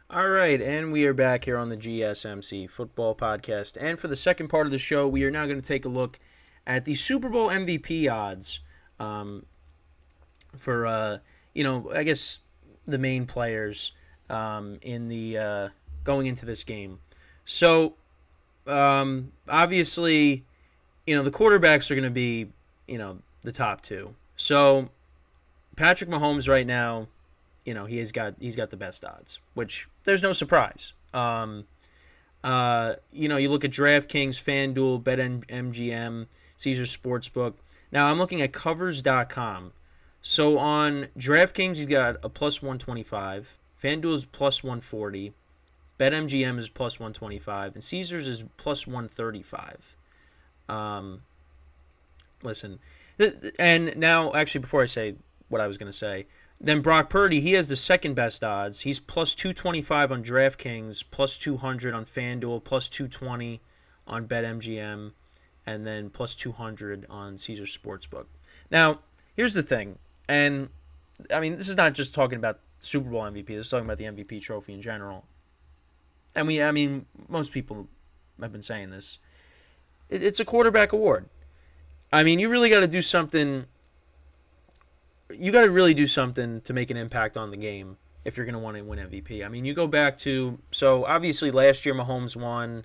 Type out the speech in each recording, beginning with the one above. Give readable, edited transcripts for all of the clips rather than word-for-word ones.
All right, and we are back here on the GSMC football podcast. And for the second part of the show, we are now going to take a look at the Super Bowl MVP odds um, for, I guess the main players in the going into this game. So, obviously, the quarterbacks are going to be, the top two. So, Patrick Mahomes right now, he's got the best odds, which there's no surprise. You look at DraftKings, FanDuel, BetMGM, Caesar Sportsbook. Now I'm looking at covers.com. So on DraftKings, he's got a plus 125. FanDuel is plus 140. BetMGM is plus 125. And Caesars is plus 135. Um, Listen. And now, actually, before I say what I was going to say, then Brock Purdy, he has the second best odds. He's plus 225 on DraftKings, plus 200 on FanDuel, plus 220 on BetMGM, and then plus 200 on Caesar Sportsbook. Now, here's the thing, and I mean, this is not just talking about Super Bowl MVP. This is talking about the MVP trophy in general. And most people have been saying this. It's a quarterback award. I mean, you really got to do something. You got to really do something to make an impact on the game if you're going to want to win MVP. I mean, you go back to, so obviously last year Mahomes won.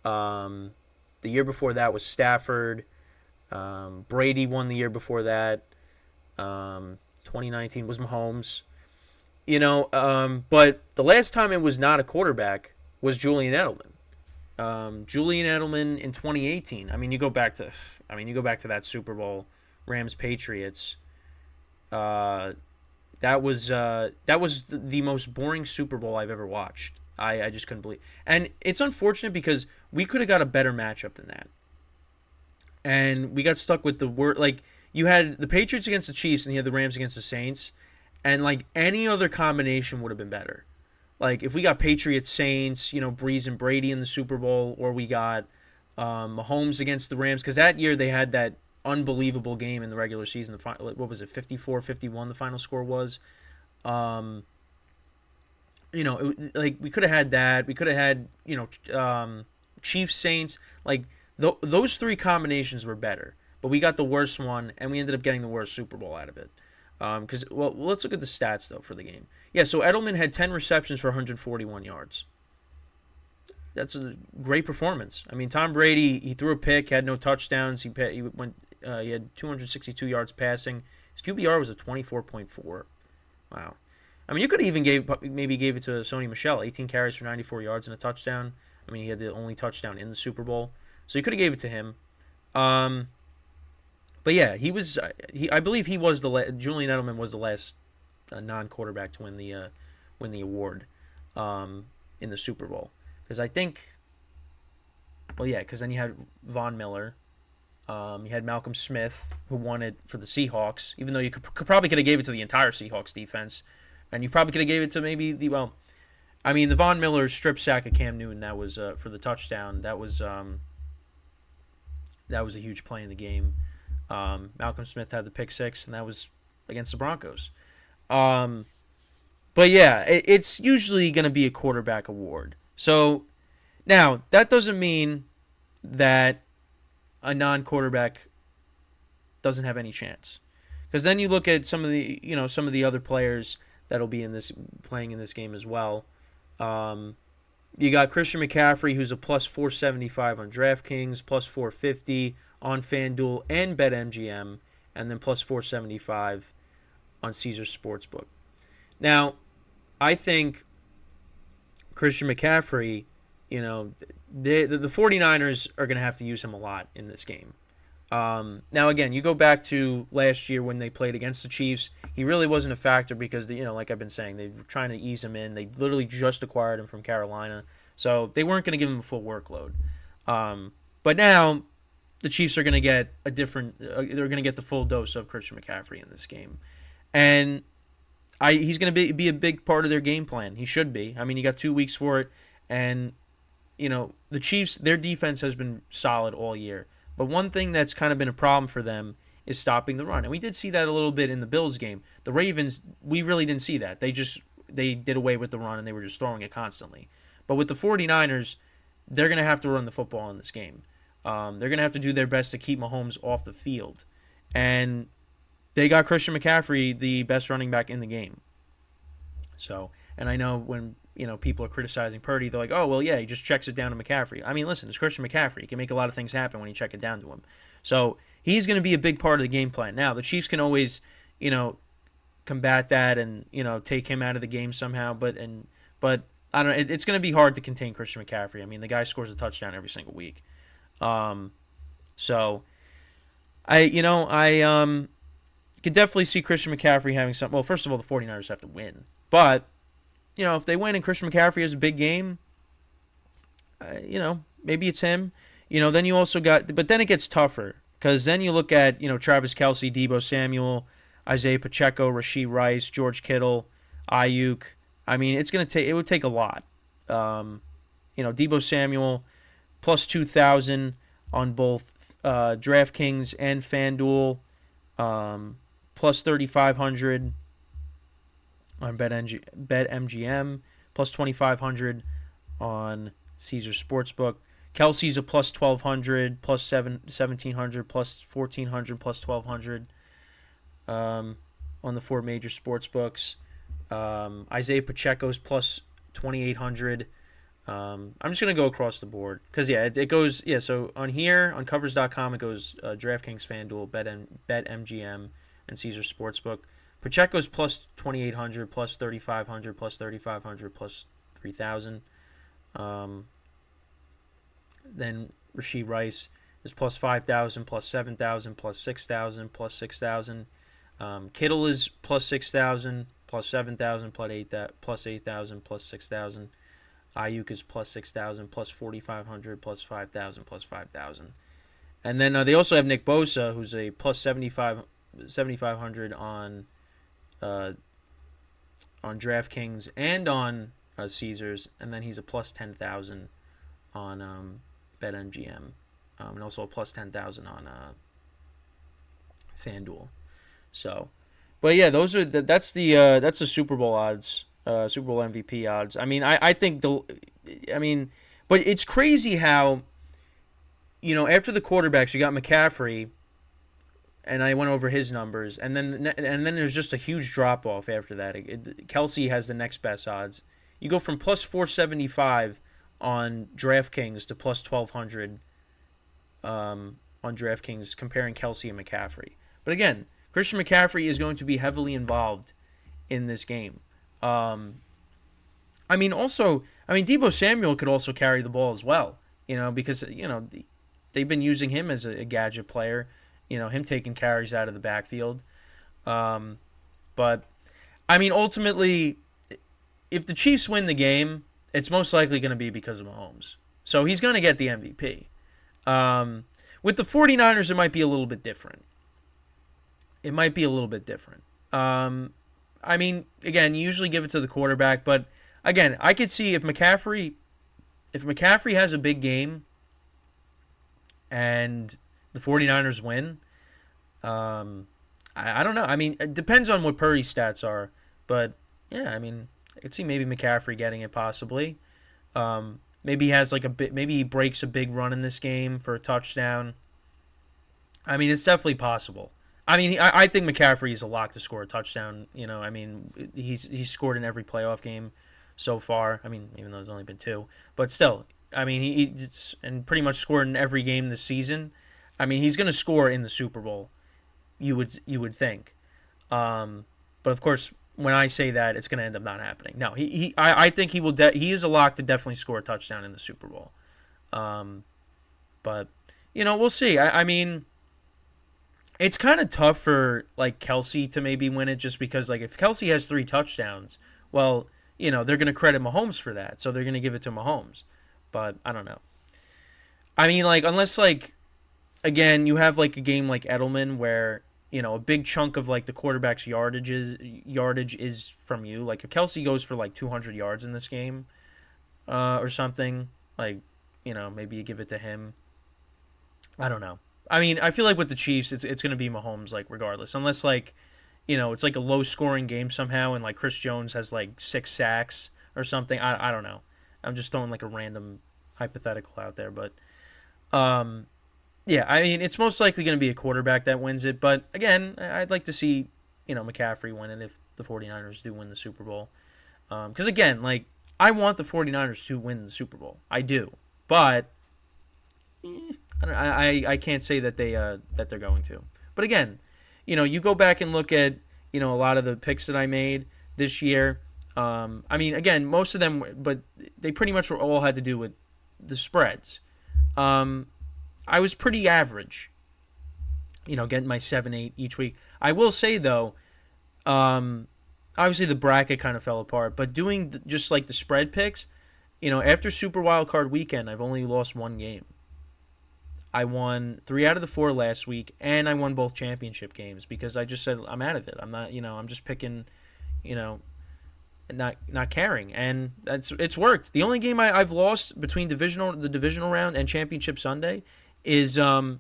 The year before that was Stafford. Brady won the year before that. 2019 was Mahomes. But the last time it was not a quarterback was Julian Edelman. Julian Edelman in 2018. You go back to that Super Bowl, Rams Patriots. That was the most boring Super Bowl I've ever watched. I just couldn't believe, and it's unfortunate because we could have got a better matchup than that, and we got stuck with the word. Like, you had the Patriots against the Chiefs, and you had the Rams against the Saints, and like any other combination would have been better. Like if we got Patriots Saints, Breeze and Brady in the Super Bowl, or we got Mahomes against the Rams, because that year they had that unbelievable game in the regular season. What was it, 54-51 the final score was. We could have had that. We could have had, Chiefs Saints. Like those three combinations were better, but we got the worst one, and we ended up getting the worst Super Bowl out of it. Let's look at the stats though for the game. Yeah, so Edelman had 10 receptions for 141 yards. That's a great performance. I mean, Tom Brady, he threw a pick, had no touchdowns. He had 262 yards passing. His QBR was a 24.4. Wow. I mean, you could have even gave it to Sony Michel, 18 carries for 94 yards and a touchdown. I mean, he had the only touchdown in the Super Bowl, so you could have gave it to him. But yeah, he was. I believe he was Julian Edelman was the last non-quarterback to win the award in the Super Bowl. Because I think, because then you had Von Miller, you had Malcolm Smith, who won it for the Seahawks, even though you probably could have gave it to the entire Seahawks defense, and you probably could have gave it to maybe the Von Miller strip sack of Cam Newton, that was for the touchdown. That was a huge play in the game. Malcolm Smith had the pick six, and that was against the Broncos. But yeah, it's usually going to be a quarterback award. So now that doesn't mean that a non-quarterback doesn't have any chance, because then you look at some of the other players that'll be playing in this game as well. You got Christian McCaffrey, who's a plus 475 on DraftKings, plus 450 on FanDuel and BetMGM, and then plus 475 on Caesar Sportsbook. Now, I think Christian McCaffrey, the 49ers are going to have to use him a lot in this game. Now, again, you go back to last year when they played against the Chiefs. He really wasn't a factor because, like I've been saying, they were trying to ease him in. They literally just acquired him from Carolina, so they weren't going to give him a full workload. But now the Chiefs are going to get they're going to get the full dose of Christian McCaffrey in this game. And he's going to be a big part of their game plan. He should be. I mean, you got 2 weeks for it. And, the Chiefs, their defense has been solid all year. But one thing that's kind of been a problem for them is stopping the run. And we did see that a little bit in the Bills game. The Ravens, we really didn't see that. They they did away with the run and they were just throwing it constantly. But with the 49ers, they're going to have to run the football in this game. They're going to have to do their best to keep Mahomes off the field. And they got Christian McCaffrey, the best running back in the game. So, and I know when people are criticizing Purdy, they're like, oh, well, yeah, he just checks it down to McCaffrey. I mean, listen, it's Christian McCaffrey. He can make a lot of things happen when you check it down to him. So he's going to be a big part of the game plan. Now, the Chiefs can always, combat that and, take him out of the game somehow. But I don't know. It's going to be hard to contain Christian McCaffrey. I mean, the guy scores a touchdown every single week. So I could definitely see Christian McCaffrey having some. Well, first of all, the 49ers have to win. But, if they win and Christian McCaffrey has a big game, maybe it's him. Then you also got, but then it gets tougher because then you look at, Travis Kelce, Deebo Samuel, Isaiah Pacheco, Rashee Rice, George Kittle, Ayuk. I mean, it would take a lot. Deebo Samuel plus 2,000 on both DraftKings and FanDuel, plus 3,500 on BetMGM, plus 2,500 on Caesar Sportsbook. Kelsey's a plus 1,200, plus 1,700, plus 1,400, plus 1,200 on the four major sports books. Isaiah Pacheco's plus 2,800. I'm just going to go across the board because, it goes, so on here, on covers.com, it goes DraftKings, FanDuel, BetMGM, and Caesar Sportsbook. Pacheco's plus 2,800, plus 3,500, plus 3,500, plus 3,000. Then Rashee Rice is plus 5,000, plus 7,000, plus 6,000, plus 6,000. Kittle is plus 6,000, plus 7,000, plus 8,000, plus 6,000. Ayuk is plus 6,000, plus 4,500, plus 5,000, plus 5,000. And then they also have Nick Bosa, who's a plus 7,500 on DraftKings and on Caesars, and then he's a plus 10,000 on BetMGM, and also a plus 10,000 on FanDuel. So, but yeah, that's the Super Bowl odds, Super Bowl MVP odds. I mean, I think but it's crazy how, after the quarterbacks, you got McCaffrey, and I went over his numbers, and then there's just a huge drop off after that. Kelce has the next best odds. You go from plus 475 on DraftKings to plus 1,200 on DraftKings, comparing Kelce and McCaffrey. But again, Christian McCaffrey is going to be heavily involved in this game. Deebo Samuel could also carry the ball as well, because, they've been using him as a gadget player, him taking carries out of the backfield. But, ultimately, if the Chiefs win the game, it's most likely going to be because of Mahomes. So he's going to get the MVP. With the 49ers, it might be a little bit different. Again, you usually give it to the quarterback, but again, I could see if McCaffrey has a big game and the 49ers win, I don't know. It depends on what Purdy's stats are, but yeah, I could see maybe McCaffrey getting it possibly. Maybe he has maybe he breaks a big run in this game for a touchdown. It's definitely possible. I think McCaffrey is a lock to score a touchdown. He's scored in every playoff game so far. Even though there's only been 2, but still, he's and pretty much scored in every game this season. He's going to score in the Super Bowl. You would think, but of course, when I say that, it's going to end up not happening. No, I think he will. He is a lock to definitely score a touchdown in the Super Bowl. But we'll see. It's kind of tough for Kelce to maybe win it, just because if Kelce has 3 touchdowns, well, they're going to credit Mahomes for that, so they're going to give it to Mahomes. But I don't know. Unless again, you have a game like Edelman where a big chunk of the quarterback's yardage is from you. If Kelce goes for 200 yards in this game, or something, maybe you give it to him. I don't know. I feel like with the Chiefs, it's going to be Mahomes, regardless. Unless, it's like a low scoring game somehow, and like Chris Jones has like 6 sacks or something. I don't know. I'm just throwing like a random hypothetical out there, but yeah, I mean it's most likely going to be a quarterback that wins it. But again, I'd like to see McCaffrey win it if the 49ers do win the Super Bowl. Because again, like I want the 49ers to win the Super Bowl. I do, but I can't say that they're going to. But again, you go back and look at a lot of the picks that I made this year. I mean, again, most of them, but they pretty much all had to do with the spreads. I was pretty average, getting my 7-8 each week. I will say though, obviously the bracket kind of fell apart, but doing just like the spread picks, after Super Wild Card Weekend, I've only lost one game. I won 3 out of the 4 last week, and I won both championship games because I just said I'm out of it. I'm not, I'm just picking, not caring, and it's worked. The only game I've lost between the divisional round and championship Sunday is the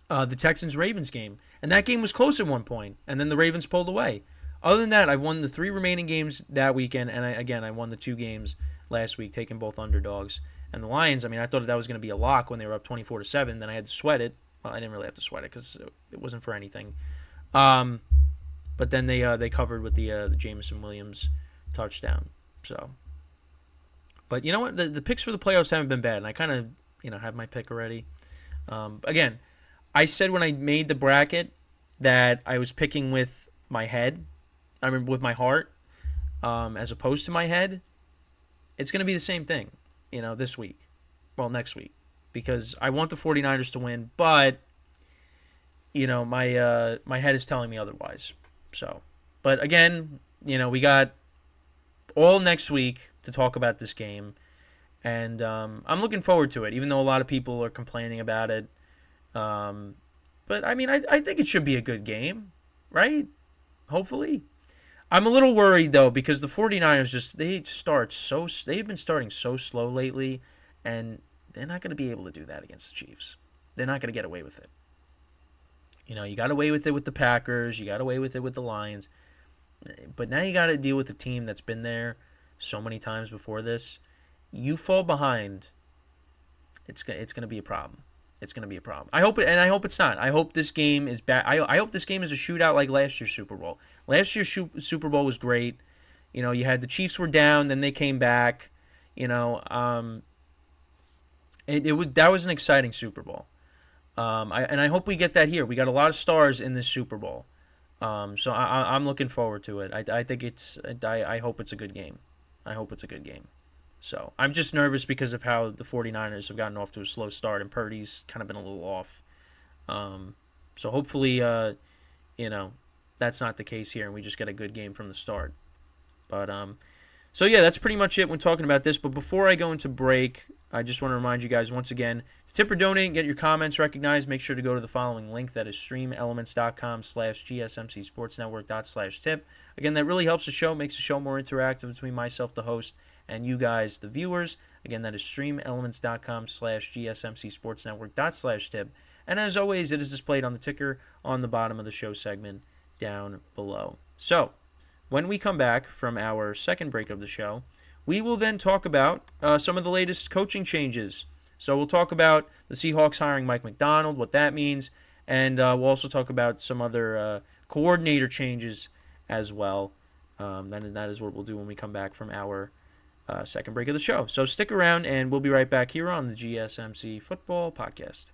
Texans Ravens game, and that game was close at one point, and then the Ravens pulled away. Other than that, I've won the 3 remaining games that weekend, and I won the 2 games last week, taking both underdogs. And the Lions, I mean, I thought that was going to be a lock when they were up 24-7. Then I had to sweat it. Well, I didn't really have to sweat it because it wasn't for anything. But then they covered with the Jameson Williams touchdown. So, but you know what? The picks for the playoffs haven't been bad, and I kind of have my pick already. Again, I said when I made the bracket that I was picking with my head. I mean, with my heart, as opposed to my head. It's going to be the same thing. This week. Well, next week. Because I want the 49ers to win, but, my head is telling me otherwise. So, but again, we got all next week to talk about this game. And I'm looking forward to it, even though a lot of people are complaining about it. But, I mean, I think it should be a good game, right? Hopefully. I'm a little worried, though, because the 49ers they've been starting so slow lately, and they're not going to be able to do that against the Chiefs. They're not going to get away with it. You got away with it with the Packers, you got away with it with the Lions, but now you got to deal with a team that's been there so many times before this. You fall behind, it's going to be a problem. It's going to be a problem. I hope it's not. I hope this game is bad. I hope this game is a shootout like last year's Super Bowl. Last year's Super Bowl was great. You had the Chiefs were down, then they came back. That was an exciting Super Bowl. I hope we get that here. We got a lot of stars in this Super Bowl. So I'm looking forward to it. I think I hope it's a good game. I hope it's a good game. So I'm just nervous because of how the 49ers have gotten off to a slow start, and Purdy's kind of been a little off. So hopefully, that's not the case here, and we just get a good game from the start. But so yeah, that's pretty much it when talking about this. But before I go into break, I just want to remind you guys once again to tip or donate and get your comments recognized. Make sure to go to the following link, that is streamelements.com/gsmcsportsnetwork./tip. Again, that really helps the show, makes the show more interactive between myself, the host, and you guys, the viewers. Again, that is streamelements.com/gsmcsportsnetwork./tip. And as always, it is displayed on the ticker on the bottom of the show segment down below. So, when we come back from our second break of the show, we will then talk about some of the latest coaching changes. So we'll talk about the Seahawks hiring Mike McDonald, what that means, and we'll also talk about some other coordinator changes as well. That is what we'll do when we come back from our second break of the show. So stick around, and we'll be right back here on the GSMC Football Podcast.